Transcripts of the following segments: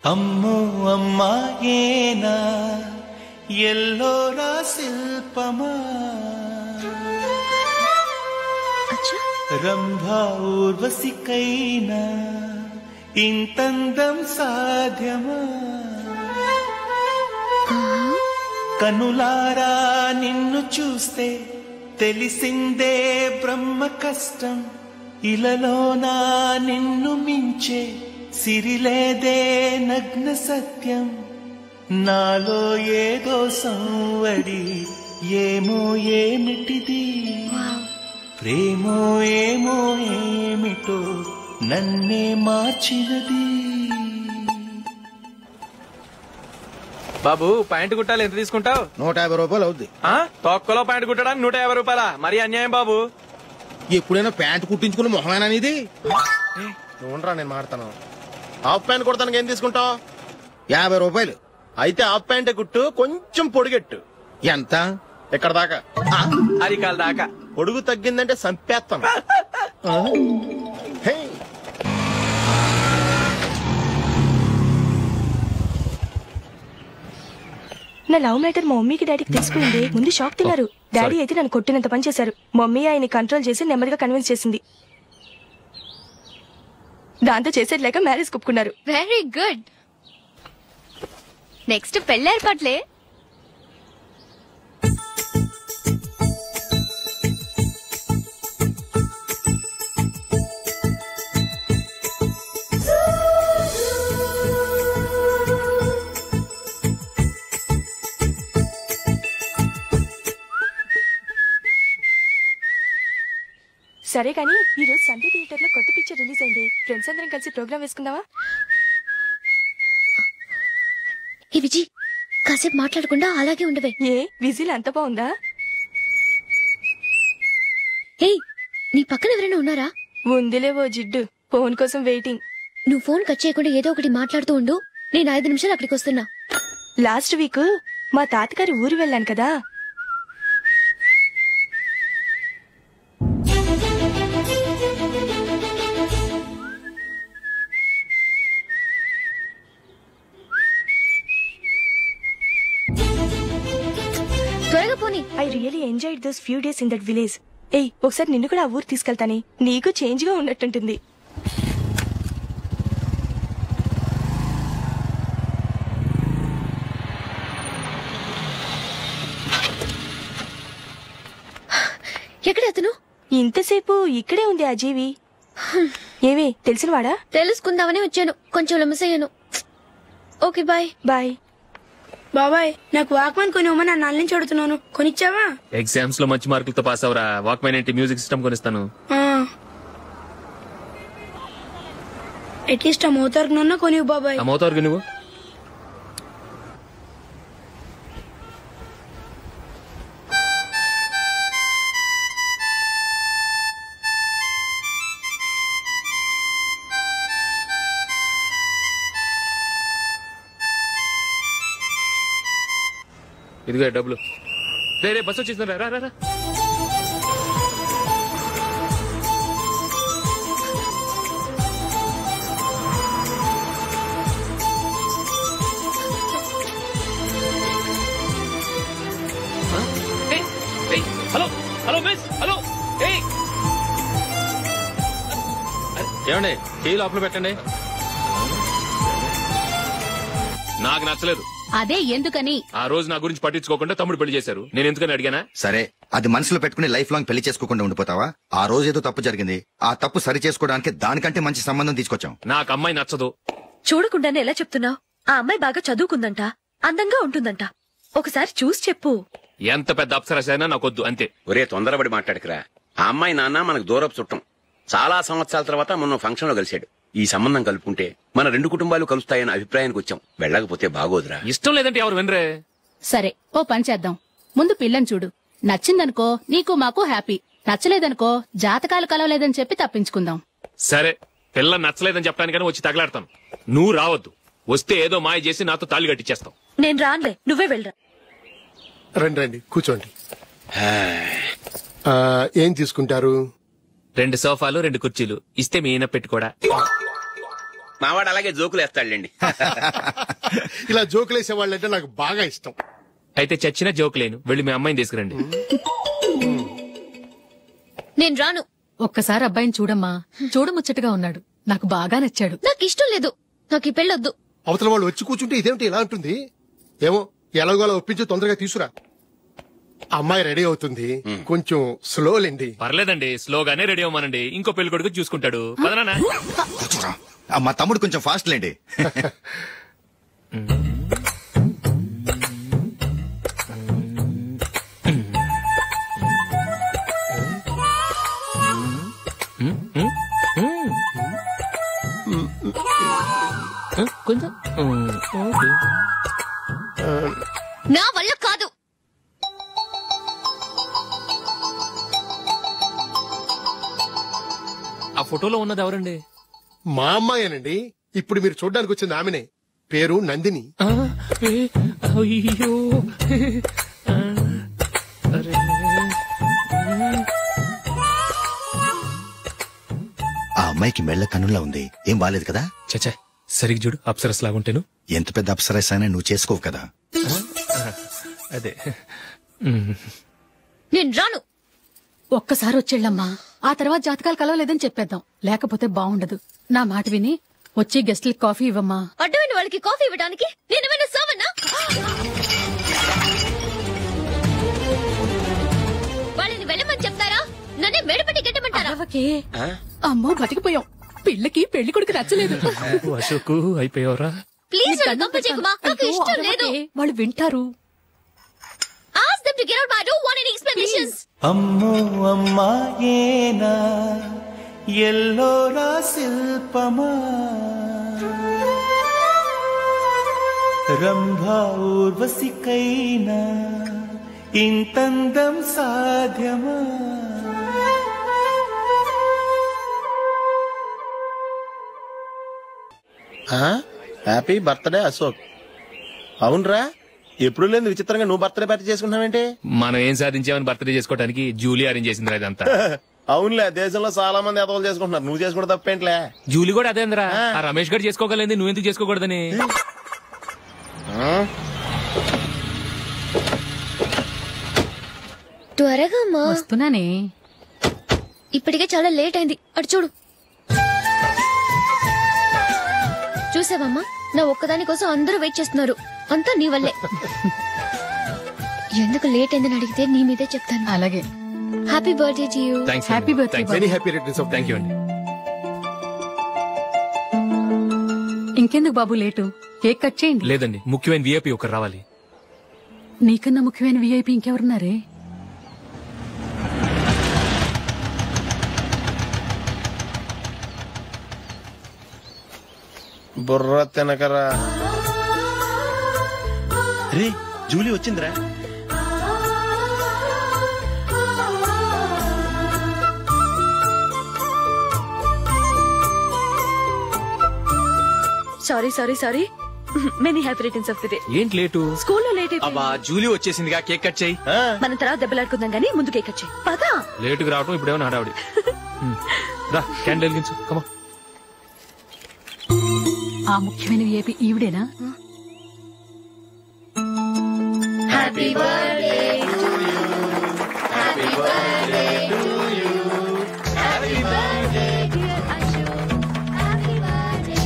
అమ్మో అమ్మాయేనా ఎల్లోరా శిల్పమా రంభా ఊర్వశికైనా ఇంతందం సాధ్యమా కనులారా నిన్ను చూస్తే తెలిసిందే బ్రహ్మ కష్టం ఇలలోనా నిన్ను మించే సిరిలేదే నగ్న సత్యం నాలో ఏదో సంవడి ఏమో ఏమిటిది ప్రేమో ఏమో ఏమిటో నన్నే మార్చినది. బాబు ప్యాంటు కుట్టాలి ఎంత తీసుకుంటావు? 150 రూపాయలు అవుద్ది. తొక్కలో ప్యాంటు కుట్టడానికి 150 రూపాయల? మరి అన్యాయం బాబు. ఎప్పుడైనా ప్యాంటు కుట్టించుకున్న మొహమేనా ఇది? నువ్వురా నేను మాడతాను. హాఫ్ ప్యాంట్ కుడతానికి ఏం తీసుకుంటావు? 50 రూపాయలు. అయితే హాఫ్ ప్యాంట్ కుట్టు, కొంచెం పొడిగెట్టు. ఎంత? ఎక్కడ దాకా? అరికాల దాకా. పొడుగు తగ్గిందంటే సంపేస్తాను. నా లవ్ మ్యాటర్ మా మమ్మీకి డాడీకి తెలిసిపోయింది. ముందు షాక్ తిన్నారు. డాడీ అయితే నన్ను కొట్టినంత పని చేశారు. మమ్మీ ఆయన్ని కంట్రోల్ చేసి నెమ్మదిగా కన్విన్స్ చేసింది. దాంతో చేసేది లేక మ్యారేజ్ ఒప్పుకున్నారు. Very good. నెక్స్ట్ పెళ్లి ఏర్పాట్లే. సరే కానీ ఈ రోజు సండే థియేటర్ లో కొత్త పిక్చర్ రిలీజ్ అయింది. ఫ్రెండ్స్ అందరం కలిసి ప్రోగ్రామ్ వేసుకుందామా? ఈ విజి కాసేపు మాట్లాడకుండా అలాగే ఉండవే. ఏ విజిల్ అంత బాగుందా? ఏయ్ నీ పక్కన ఎవరైనా ఉన్నారా? ఉందిలేవో జిడ్డు, ఫోన్ కోసం వెయిటింగ్. నువ్వు ఫోన్ కట్ చేయకుండా ఏదో ఒకటి మాట్లాడుతూ ఉండు. నేను 5 నిమిషాలు అక్కడికి వస్తున్నా. లాస్ట్ వీక్ మా తాతగారి ఊరు వెళ్ళాను కదా. త్వరగా పోనీ. I really enjoyed those few days in that village. ఏయ్ ఒకసారి నిన్ను కూడా ఆ ఊరు తీసుకెళ్తానే, నీకు చేంజ్ గా ఉన్నట్టుంటుంది. ఎక్కడ అతను? ఇంతసేపు ఇక్కడే ఉంది ఆ జీవి. ఏవే తెలిసినవాడా? తెలుసుకుందామని వచ్చాను, కొంచెం లెమసయ్యాను. Okay bye. బాయ్. బాబాయ్ నాకు వాక్మెన్ కొనివ్వమని నా నుంచి అడుగుతున్నాను, కొనిచ్చావా? ఎగ్జామ్స్ లో మంచి మార్కులతో పాస్ అవరా. వాక్మెన్ ఏంటి, మ్యూజిక్ సిస్టమ్ కొనిస్తాను. అట్లీస్ట్ ఆ మోతార్కు కొనివ్వు బాబాయ్. ఆ మోతార్కు నువ్వు ఇదిగో డబ్బులు. రే బస్సు వచ్చేసిందా? రా రా రా. Hello hello miss, hello. ఏమండి టీ లోపల పెట్టండి. నాకు నచ్చలేదు. అదే ఎందుకని? ఆ రోజు నా గురించి పట్టించుకోకుండా తమ్ముడు పెళ్లి చేశారు. నేను ఎందుకని అడిగానా? సరే అది మనసులో పెట్టుకుని లైఫ్ లాంగ్ పెళ్లి చేసుకోకుండా ఉండిపోతావా? ఆ రోజు ఏదో తప్పు జరిగింది, ఆ తప్పు సరి చేసుకోవడానికి దానికంటే మంచి సంబంధం తీసుకొచ్చాం. నాకు అమ్మాయి నచ్చదు. చూడకుండానే ఎలా చెప్తున్నావు? ఆ అమ్మాయి బాగా చదువుకుందంట, అందంగా ఉంటుందంట. ఒకసారి చూసి చెప్పు. ఎంత పెద్ద అప్సరస అయినా నాకొద్దు అంతే. ఒరే తొందరపడి మాట్లాడకురా. ఆ అమ్మాయి నాన్న మనకు దూరపు చుట్టం. చాలా సంవత్సరాల తర్వాత మొన్న ఫంక్షన్ లో కలిశాడు. ఈ సంబంధం కలుపుకుంటే మన 2 కుటుంబాలు కలుస్తాయన్న అభిప్రాయానికి వచ్చాం. వెళ్ళకపోతే బాగోదురా. ఇష్టం లేదంటే ఎవరు వినరే. సరే ఓ పని చేద్దాం. ముందు పిల్లని చూడు. నచ్చిందనుకో నీకు మాకు హ్యాపీ. నచ్చలేదనుకో జాతకాలు కలవలేదని చెప్పి తప్పించుకుందాం. సరే, పిల్ల నచ్చలేదని చెప్పడానికని వచ్చి తగలాడతాను. నువ్వు రావద్దు. వస్తే ఏదో మాయ చేసి నాతో తాళి కట్టించేస్తావు. నేను రానులే, నువ్వే వెళ్ళరా. రండి రండి కూర్చోండి. ఏం తీసుకుంటారు? 2 సోఫాలు 2 కుర్చీలు ఇస్తే మీ ఈయన పెట్టుకోడా. మావాడు అలాగే జోకులు వేస్తాడులేండి. ఇలా జోకులేసే వాళ్ళంటే నాకు బాగా ఇష్టం. అయితే చచ్చిన జోక్ లేను. వెళ్ళి మీ అమ్మాయిని తీసుకురండి. నేను రాను. ఒక్కసారి అబ్బాయిని చూడమ్మా. చూడముచ్చటగా ఉన్నాడు. నాకు బాగా నచ్చాడు. నాకు ఇష్టం లేదు. నాకు ఈ పెళ్ళొద్దు. అవతల వాళ్ళు వచ్చి కూర్చుంటే ఇదేమిటి ఇలా ఉంటుంది? ఏమో ఎలాగోలా ఒప్పించి తొందరగా తీసుకురా. అమ్మాయి రెడీ అవుతుంది. కొంచెం స్లో లేండి. పర్లేదండి, స్లోగానే రెడీ అవ్వమనండి. ఇంకో పెళ్లి కొడుకు చూసుకుంటాడు. పదనా. మా తమ్ముడు కొంచెం ఫాస్ట్ లేండి. కొంచెం నా వల్ల కాదు. ఆ ఫోటోలో ఉన్నది ఎవరండి? మా అమ్మాయేనండి. ఇప్పుడు మీరు చూడడానికి వచ్చింది ఆమెనే. పేరు నందిని. అయ్యో, ఆ అమ్మాయికి మెళ్ళ కన్నులా ఉంది. ఏం బాలేదు కదా? చచ్చా, సరిగ్గా చూడు. అప్సరస్ లాగుంటేను. ఎంత పెద్ద అప్సరస్ అయినా నువ్వు చేసుకోవు కదా. అదే. నేను రాను. ఒక్కసారి వచ్చేళ్ళమ్మా. ఆ తర్వాత జాతకాలు కలవలేదని చెప్పేద్దాం. లేకపోతే బాగుండదు. నా మాట విని వచ్చి గెస్ట్లకి కాఫీ ఇవ్వమ్మా. అడ్డమైన వాళ్ళకి కాఫీ ఇవ్వడానికి నేనేమైనా సావన్నా? వాళ్ళని వెళ్ళమని చెప్తారా? నన్నే మేడపట్టి గెట్టమంటారా? అమ్మో బతికిపోయాం. పిల్లకి పెళ్లి కొడుకు నచ్చలేదు. అశోకు అయిపోయావరా. ప్లీజ్ నాకు ఇష్టం లేదు. వాళ్ళు వింటారు. Ask them to get out. I don't want any explanations. అమ్మో అమ్మాయేనా ఎల్లోరా శిల్పమా రంభా ఊర్వశికైనా ఇంతందం సాధ్యమా? Happy birthday Ashok. అవునరా, ఎప్పుడు లేదు విచిత్రంగా నువ్వు బర్త్డే పార్టీ చేసుకుంటున్నావేంటి? మనం ఏం సాధించామని బర్త్డే చేసుకోవడానికి జూలీ అరేంజ్ చేసిందిరా ఇదంతా. అవునులే, దేశంలో చాలా మంది ఎదవలు చేసుకుంటున్నారు. నువ్వు చేసుకోవడం తప్పేంట్లే. జూలీ కూడా అదేంద్రా. ఆ రమేష్ గారు చేసుకోగలేదు, నువ్వెందుకు చేసుకోకూడదని. త్వరగా వస్తున్నానే. ఇప్పటికే చాలా లేట్ అయింది. అటు చూడు. చూసావమ్మా, నా ఒక్కదాని కోసం అందరూ వెయిట్ చేస్తున్నారు. అంతా నీ వల్లే. ఎందుకు లేట్ అయిందని అడిగితే నీ మీదే చెప్తాను. అలాగే. Happy birthday to you. Happy birthday. Very happy returns of. Thank you అండి. ఇంకెందుకు బాబు లేటు? కేక్ కట్ చేయండి. లేదండి, ముఖ్యమైన విఐపి ఒకరు రావాలి. నీకన్నా ముఖ్యమైన విఐపి ఇంకెవరున్నారే? బుర్ర తినకరా. రే, జూలీ వచ్చిందిరా. Sorry many happy returns of the day. ఏంటి లేటు? స్కూల్లో లేట్ అబ్బా, జూలీ వచ్చేసిందిగా. కేక్ కట్ చేయి. మన తర్వాత దెబ్బలాడుకుందాం గానీ ముందు కేక్ కట్ చేయి. పదా. లేటుగా రావటం ఇప్పుడేమో హడావుడి. రా, క్యాండిల్ వెలిగించు. కమా. ఆ ముఖ్యమైన విఐపి ఈవిడేనా? Happy birthday to you. Happy birthday to you. Happy birthday dear Ashok. Happy birthday.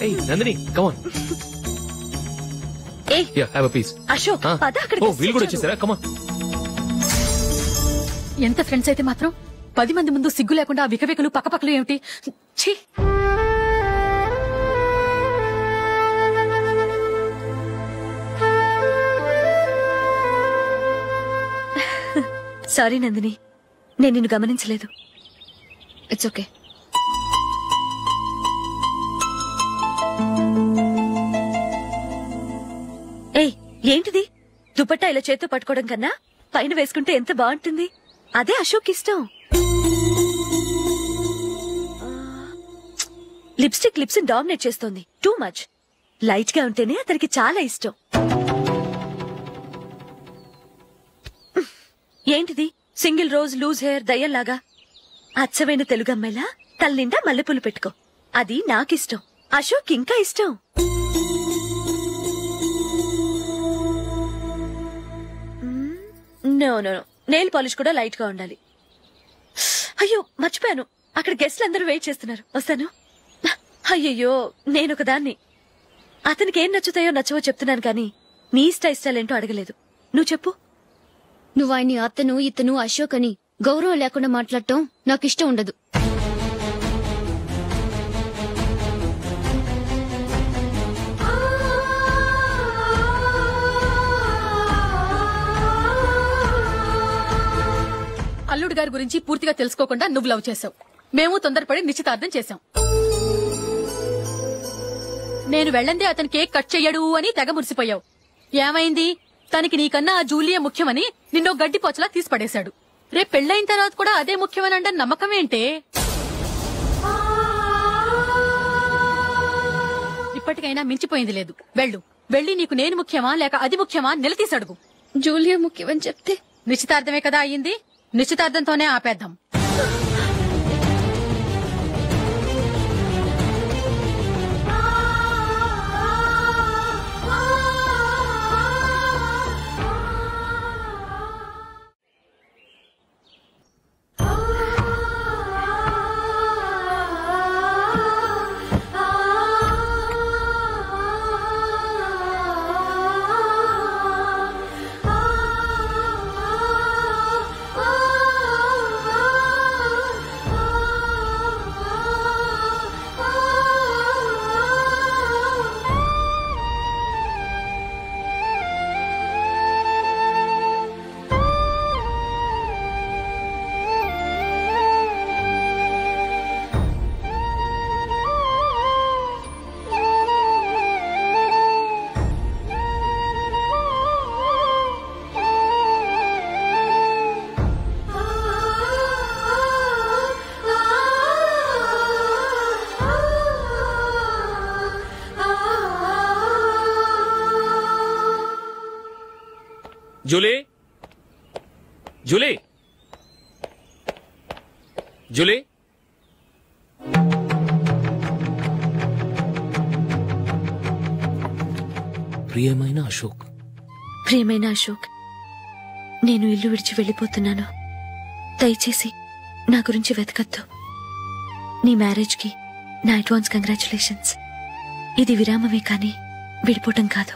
ఏయ్ Nandini, come on. Yeah, have a piece. Ashok, పద అక్కడికి. ఓ, వీళ్ళు కూడా వచ్చేసారా? Come on. ఎంత ఫ్రెండ్స్ అయితే మాత్రం 10 మంది ముందు సిగ్గు లేకుండా వికవికలు పక్కపక్కలు ఏమిటి? ఛీ! సారీ నందిని, నేను నిన్ను గమనించలేదు. It's okay. ఏయ్, ఏంటిది? దుపట్టా ఇలా చేత్తో పట్టుకోవడం కన్నా పైన వేసుకుంటే ఎంత బాగుంటుంది. అదే అశోక్ ఇష్టం. లిప్స్టిక్ లిప్స్ డామినేట్ చేస్తోంది. Too much. లైట్ గా ఉంటేనే అతనికి చాలా ఇష్టం. ఏంటిది? సింగిల్ రోజ్ లూజ్ హెయిర్ దయ్యంలాగా. అచ్చమైన తెలుగు అమ్మాయిలా తల్లిండా మల్లెపూలు పెట్టుకో. అది నాకిష్టం. అశోక్ ఇంకా ఇష్టం. No no no, nail polish కూడా లైట్ గా ఉండాలి. అయ్యో మర్చిపోయాను, అక్కడ గెస్ట్లు అందరూ వెయిట్ చేస్తున్నారు. వస్తాను. అయ్యయ్యో, నేనొక దాన్ని. అతనికి ఏం నచ్చుతాయో నచ్చవో చెప్తున్నాను కానీ నీ ఇష్టాలేంటో అడగలేదు. నువ్వు చెప్పు. నువ్వు ఆయన్ని అతను ఇతను అశోక్ అని గౌరవం లేకుండా మాట్లాడటం నాకు ఇష్టం ఉండదు. అల్లుడు గారి గురించి పూర్తిగా తెలుసుకోకుండా నువ్వు లవ్ చేసావు. మేము తొందరపడి నిశ్చితార్థం చేశాం. నేను వెళ్ళందే అతని కేక్ కట్ చెయ్యడు అని తెగ మురిసిపోయావు. ఏమైంది? తనకి నీకన్నా ఆ జూలియే ముఖ్యమని నిన్నో గడ్డి పోచలా తీసి పడేశాడు. రేపు పెళ్లైన తర్వాత కూడా అదే ముఖ్యమని అంటే నమ్మకం ఏంటే? ఇప్పటికైనా మించిపోయింది లేదు. వెళ్ళి నీకు నేను ముఖ్యమా లేక అది ముఖ్యమా నిలదీసి అడుగు. జూలియా ముఖ్యమని చెప్తే నిశ్చితార్థమే కదా అయ్యింది. నిశ్చితార్థంతోనే ఆపేద్దాం. జూలీ, జూలీ, జూలీ, ప్రియమైన అశోక్. ప్రియమైన అశోక్, నేను ఇల్లు విడిచి వెళ్ళిపోతున్నాను. దయచేసి నా గురించి వెతకద్దు. నీ మ్యారేజ్ కి నా అడ్వాన్స్ కంగ్రాచులేషన్స్. ఇది విరామమే కానీ విడిపోవటం కాదు.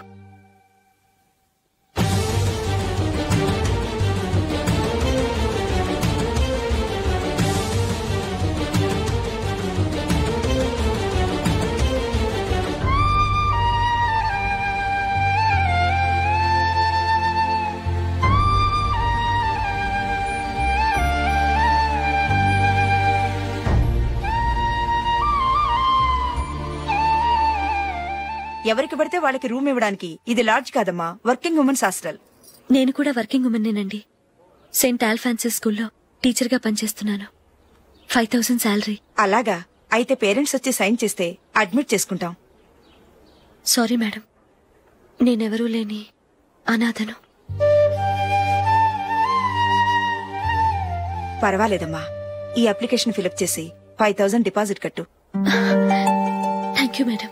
ఎవరికి పడితే వాళ్ళకి రూమ్ ఇవ్వడానికి ఇది లాడ్జ్ కాదమ్మా, వర్కింగ్ ఉమెన్స్ హాస్టల్. నేను కూడా వర్కింగ్ ఉమెన్నేనండి. సెయింట్ ఆల్ఫాన్సెస్ స్కూల్లో టీచర్ గా పనిచేస్తున్నాను. 5000 శాలరీ. అలాగా? అయితే పేరెంట్స్ వచ్చి సైన్ చేస్తే అడ్మిట్ చేసుకుంటాం. సారీ మేడం, నేనెవరూ లేని అనాథను. పర్వాలేదమ్మా, ఈ అప్లికేషన్ ఫిలప్ చేసి 5000 డిపాజిట్ కట్టు. Thank you madam.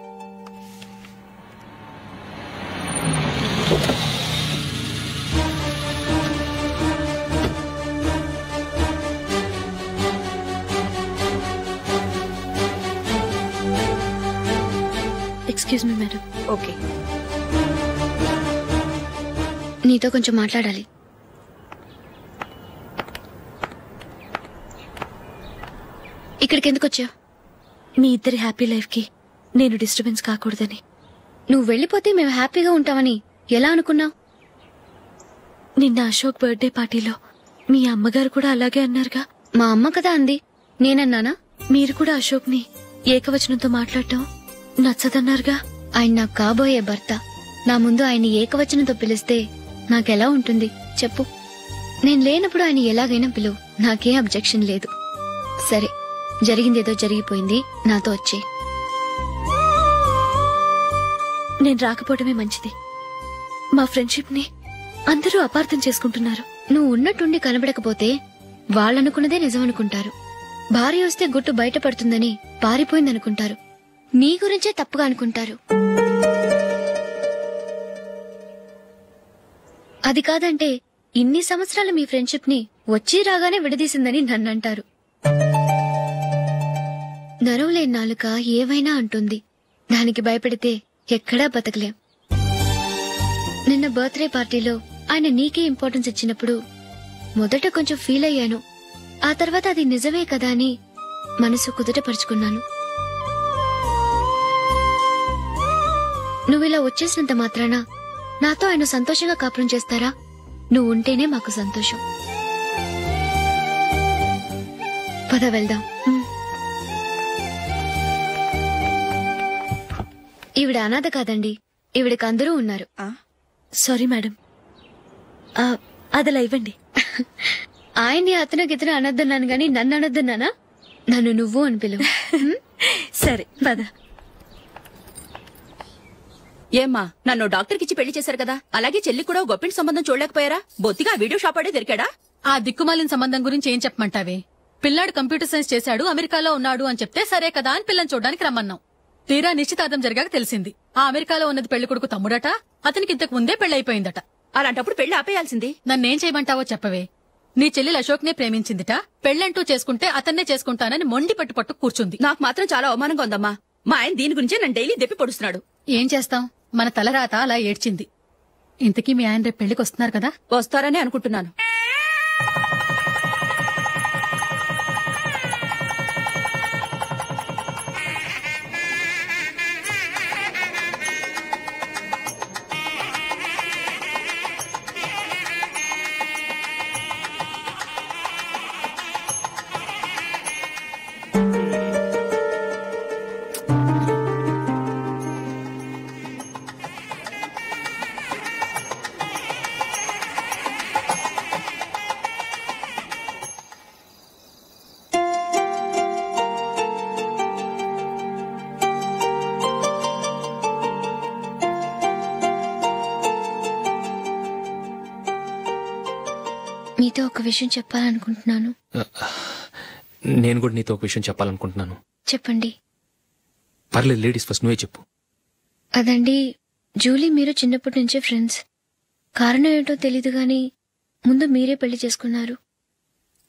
Excuse me madam. Okay. నీతో కొంచెం మాట్లాడాలి. ఇక్కడికి ఎందుకు వచ్చావు? మీ ఇద్దరి హ్యాపీ లైఫ్ కి నేను డిస్టర్బెన్స్ కాకూడదని. నువ్వు వెళ్ళిపోతే మేము హ్యాపీగా ఉంటామని ఎలా అనుకున్నావు? నిన్న అశోక్ బర్త్డే పార్టీలో మీ అమ్మగారు కూడా అలాగే అన్నారుగా. మా అమ్మ కదా అంది, నేనన్నానా? మీరు కూడా అశోక్ ని ఏకవచనంతో మాట్లాడటం నచ్చదన్నారుగా. ఆయన నాకు కాబోయే భర్త. నా ముందు ఆయన ఏకవచనంతో పిలిస్తే నాకెలా ఉంటుంది చెప్పు? నేను లేనప్పుడు ఆయన ఎలాగైనా పిలువు, నాకే అబ్జెక్షన్ లేదు. సరే, జరిగిందేదో జరిగిపోయింది, నాతో వచ్చే. నేను రాకపోవడమే మంచిది. మా ఫ్రెండ్షిప్ ని అందరూ అపార్థం చేసుకుంటున్నారు. నువ్వు ఉన్నట్టుండి కనబడకపోతే వాళ్ళనుకున్నదే నిజమనుకుంటారు. భార్య వస్తే గుట్టు బయటపడుతుందని పారిపోయిందనుకుంటారు. నీ గురించే తప్పుగా అనుకుంటారు. అది కాదంటే ఇన్ని సంవత్సరాలు మీ ఫ్రెండ్షిప్ ని వచ్చి రాగానే విడదీసిందని నన్నంటారు. నరవలేని నాలుక ఏవైనా అంటుంది. దానికి భయపడితే ఎక్కడా బతకలేం. నిన్న బర్త్డే పార్టీలో ఆయన నీకే ఇంపార్టెన్స్ ఇచ్చినప్పుడు మొదట కొంచెం ఫీల్ అయ్యాను. ఆ తర్వాత అది నిజమే కదా అని మనసు కుదుటపరుచుకున్నాను. నువ్విలా వచ్చేసినంత మాత్రాన నాతో ఆయన సంతోషంగా కాపురం చేస్తారా? నువ్వు ఉంటేనే మాకు సంతోషం. పద వెళ్దాం. ఈవిడ అనాథ కాదండి, ఈవిడకి అందరూ ఉన్నారు. సారీ మేడం, అదలా ఇవ్వండి. ఆయన్ని అతను గితను అనొద్దన్నాను గాని నన్ను అనొద్దన్నానా? నన్ను నువ్వు అని పిలువు. సరే పద. ఏమ్మా, నన్ను డాక్టర్ కిచ్చి పెళ్లి చేశారు కదా, అలాగే చెల్లి కూడా గొప్పింటి సంబంధం చూడలేకపోయారా? బొత్తిగా వీడియో షాప్ ఆడే దొరికాడా? ఆ దిక్కుమాలిన సంబంధం గురించి ఏం చెప్పమంటావే? పిల్లాడు కంప్యూటర్ సైన్స్ చేశాడు, అమెరికాలో ఉన్నాడు అని చెప్తే సరే కదా అని పిల్లని చూడడానికి రమ్మన్నాం. తీరా నిశ్చితార్థం జరిగాక తెలిసింది ఆ అమెరికాలో ఉన్నది పెళ్లి కొడుకు తమ్ముడట, అతనికి ఇంతకు ముందే పెళ్లయిపోయిందట. అలాంటప్పుడు పెళ్లి ఆపేయాల్సింది. నన్నేం చేయమంటావో చెప్పవే? నీ చెల్లెలు అశోక్ నే ప్రేమించిందిట, పెళ్లంటూ చేసుకుంటే అతన్నే చేసుకుంటానని మొండి పట్టు కూర్చుంది. నాకు మాత్రం చాలా అవమానంగా ఉందమ్మా. మా ఆయన దీని గురించే నన్ను డైలీ దెప్పి పొడుస్తున్నాడు. ఏం చేస్తాం, మన తలరాత అలా ఏడ్చింది. ఇంతకీ మీ ఆయన రేపు పెళ్లికి వస్తున్నారు కదా? వస్తారని అనుకుంటున్నాను. మీతో ఒక విషయం చెప్పాలనుకుంటున్నాను. నేను కూడా నీతో ఒక విషయం చెప్పాలనుకుంటున్నాను. చెప్పండి. పర్లేదు, లేడీస్ ఫస్ట్, నువ్వే చెప్పు. అదండి, జూలీ మీరు చిన్నప్పటి నుంచే ఫ్రెండ్స్. కారణం ఏంటో తెలీదు గాని ముందు మీరే పెళ్లి చేసుకున్నారు.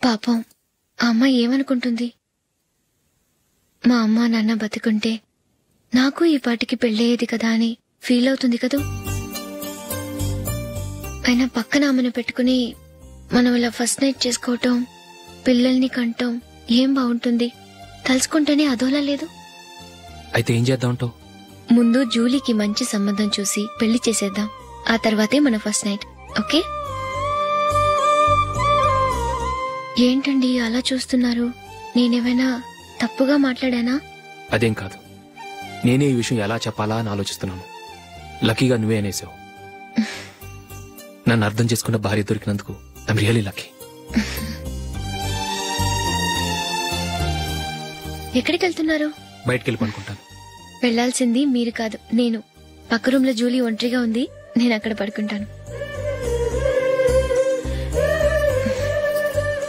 పాపం ఆ అమ్మాయి ఏమనుకుంటుంది? మా అమ్మ నాన్న బతికుంటే నాకు ఈ పాటికి పెళ్ళయ్యేది కదా అని ఫీల్ అవుతుంది కదూ. అయినా పక్కన ఆమెను పెట్టుకుని మనం ఇలా ఫస్ట్ నైట్ చేసుకోవటం, పిల్లల్ని కంటం ఏం బాగుంటుంది? తలుచుకుంటేనే అదోలా లేదు. అయితే ఏం చేద్దామంటావు? ముందు జూలీకి మంచి సంబంధం చూసి పెళ్లి చేసేద్దాం. ఆ తర్వాతే మన ఫస్ట్ నైట్. ఓకే? ఏంటండి అలా చూస్తున్నారు? నేనేమైనా తప్పుగా మాట్లాడానా? అదేం కాదు, నేనే ఈ విషయం ఎలా చెప్పాలా అని ఆలోచిస్తున్నాను. లక్కీగా నువ్వే అనేసావు. నన్ను అర్థం చేసుకున్న భార్య దొరికినందుకు ఐమ్ రియలీ లక్కీ. ఎక్కడికి వెళ్తున్నారు? బయటికి వెళ్ళి పడుకుంటాను. వెళ్లాల్సింది మీరు కాదు, నేను. పక్క రూమ్ లో జూలీ ఒంటరిగా ఉంది, నేను అక్కడ పడుకుంటాను.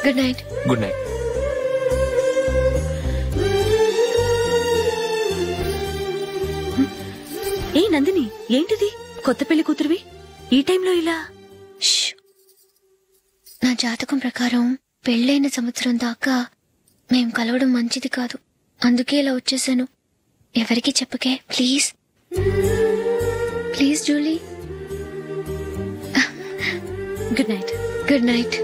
Good night. Good night. ఏ నందిని, ఏంటిది? కొత్త పెళ్లి కూతురువి ఈ టైంలో ఇలా? నా జాతకం ప్రకారం పెళ్ళైన సంవత్సరం దాకా మేం కలవడం మంచిది కాదు, అందుకే ఇలా వచ్చేసాను. ఎవరికి చెప్పకే please. Please Julie. Good night. Good night.